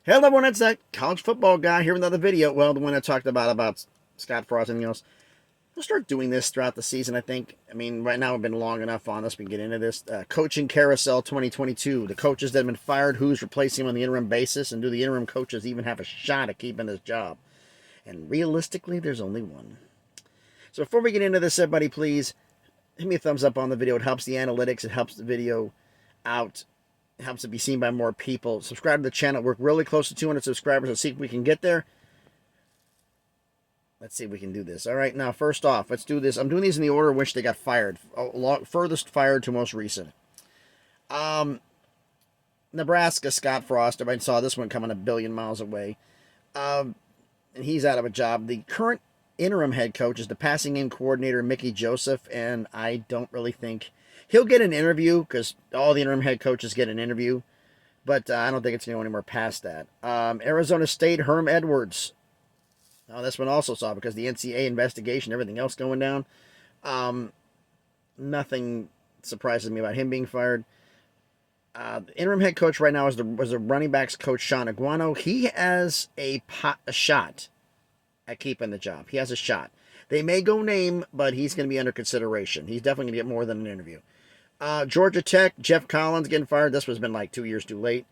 Hello everyone, it's that college football guy here with another video. Well, the one I talked about Scott Frost and anything else. We'll start doing this throughout the season, I think. I mean, right now we've been long enough on this. We can get into this. Coaching Carousel 2022. The coaches that have been fired, who's replacing them on the interim basis, and do the interim coaches even have a shot at keeping this job? And realistically, there's only one. So before we get into this, everybody, please hit me a thumbs up on the video. It helps the analytics. It helps the video out. It helps it be seen by more people. Subscribe to the channel. We're really close to 200 subscribers. Let's see if we can get there. Let's see if we can do this. All right, now, first off, let's do this. I'm doing these in the order in which they got fired. Furthest fired to most recent. Nebraska, Scott Frost. Everybody saw this one coming a billion miles away. And he's out of a job. The current interim head coach is the passing game coordinator, Mickey Joseph, and I don't really think he'll get an interview because all the interim head coaches get an interview, but I don't think it's going to go anywhere past that. Arizona State, Herm Edwards. Oh, this one also saw because the NCAA investigation, everything else going down. Nothing surprises me about him being fired. The interim head coach right now was the running backs coach, Sean Aguano. He has a shot at keeping the job. He has a shot. They may go name, but he's going to be under consideration. He's definitely going to get more than an interview. Georgia Tech, Jeff Collins getting fired. This was been like 2 years too late,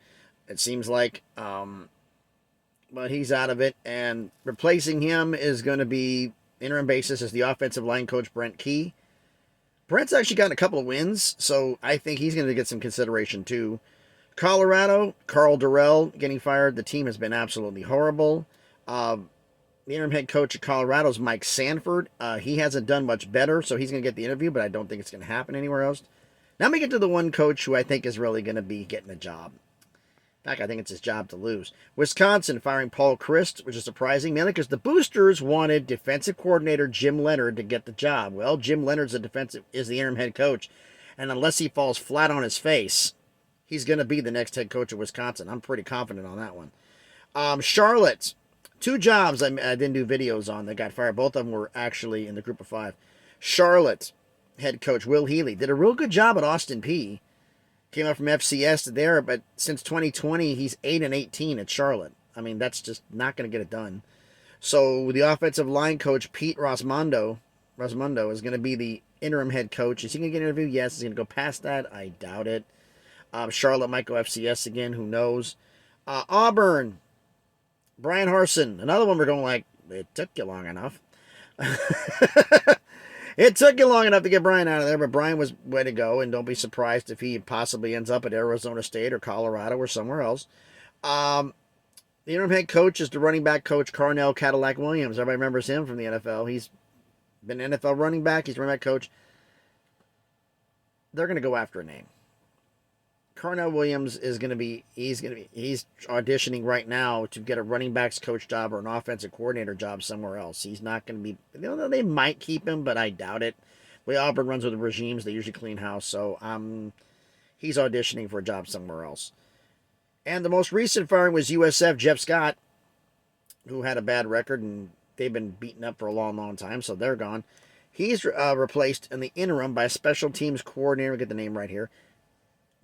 it seems like. But he's out of it. And replacing him is going to be interim basis as the offensive line coach, Brent Key. Brent's actually gotten a couple of wins, so I think he's going to get some consideration too. Colorado, Carl Durrell getting fired. The team has been absolutely horrible. The interim head coach of Colorado is Mike Sanford. He hasn't done much better, so he's going to get the interview, but I don't think it's going to happen anywhere else. Now we get to the one coach who I think is really going to be getting a job. In fact, I think it's his job to lose. Wisconsin firing Paul Chryst, which is surprising, mainly because the Boosters wanted defensive coordinator Jim Leonhard to get the job. Well, Jim Leonhard's the interim head coach, and unless he falls flat on his face, he's going to be the next head coach of Wisconsin. I'm pretty confident on that one. Charlotte, 2 jobs I didn't do videos on that got fired. Both of them were actually in the group of 5. Charlotte head coach Will Healy did a real good job at Austin Peay. Came up from FCS to there, but since 2020, he's 8-18 at Charlotte. I mean, that's just not going to get it done. So the offensive line coach, Pete Rosmondo is going to be the interim head coach. Is he going to get an interview? Yes. Is he going to go past that? I doubt it. Charlotte might go FCS again. Who knows? Auburn, Brian Harsin. Another one we're going like, it took you long enough. It took you long enough to get Brian out of there, but Brian was way to go, and don't be surprised if he possibly ends up at Arizona State or Colorado or somewhere else. The interim head coach is the running back coach, Carnell Cadillac Williams. Everybody remembers him from the NFL. He's been an NFL running back. He's running back coach. They're going to go after a name. Carnell Williams is going to be, he's auditioning right now to get a running backs coach job or an offensive coordinator job somewhere else. He's not going to be, they might keep him, but I doubt it. The way Auburn runs with the regimes, they usually clean house, so he's auditioning for a job somewhere else. And the most recent firing was USF Jeff Scott, who had a bad record, and they've been beaten up for a long, long time, so they're gone. He's replaced in the interim by a special teams coordinator, we'll get the name right here.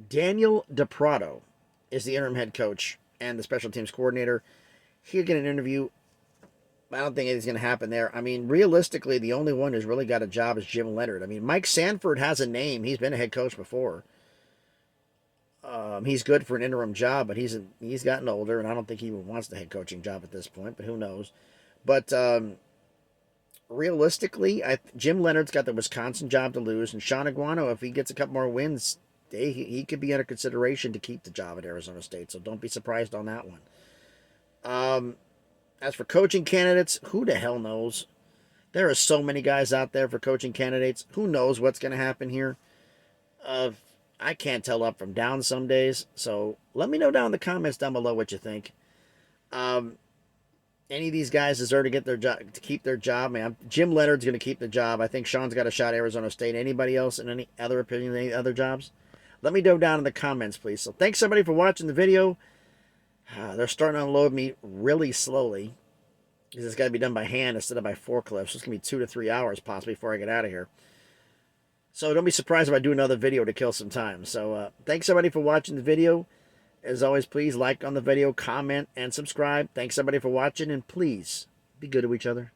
Daniel DePrado is the interim head coach and the special teams coordinator. He'll get an interview. I don't think anything's going to happen there. I mean, realistically, the only one who's really got a job is Jim Leonhard. I mean, Mike Sanford has a name. He's been a head coach before. He's good for an interim job, but he's gotten older, and I don't think he even wants the head coaching job at this point, but who knows. But realistically, Jim Leonhard's got the Wisconsin job to lose, and Sean Aguano, if he gets a couple more wins, he could be under consideration to keep the job at Arizona State, so don't be surprised on that one. As for coaching candidates, who the hell knows? There are so many guys out there for coaching candidates. Who knows what's going to happen here? I can't tell up from down some days, so let me know down in the comments down below what you think. Any of these guys deserve to get their job, to keep their job, man. Jim Leonhard's going to keep the job. I think Sean's got a shot at Arizona State. Anybody else in any other opinion, any other jobs? Let me know down in the comments, please. So thanks, everybody, for watching the video. They're starting to unload me really slowly because it's got to be done by hand instead of by forklift. So it's going to be 2 to 3 hours possibly before I get out of here. So don't be surprised if I do another video to kill some time. So thanks, everybody, for watching the video. As always, please like on the video, comment, and subscribe. Thanks everybody for watching, and please be good to each other.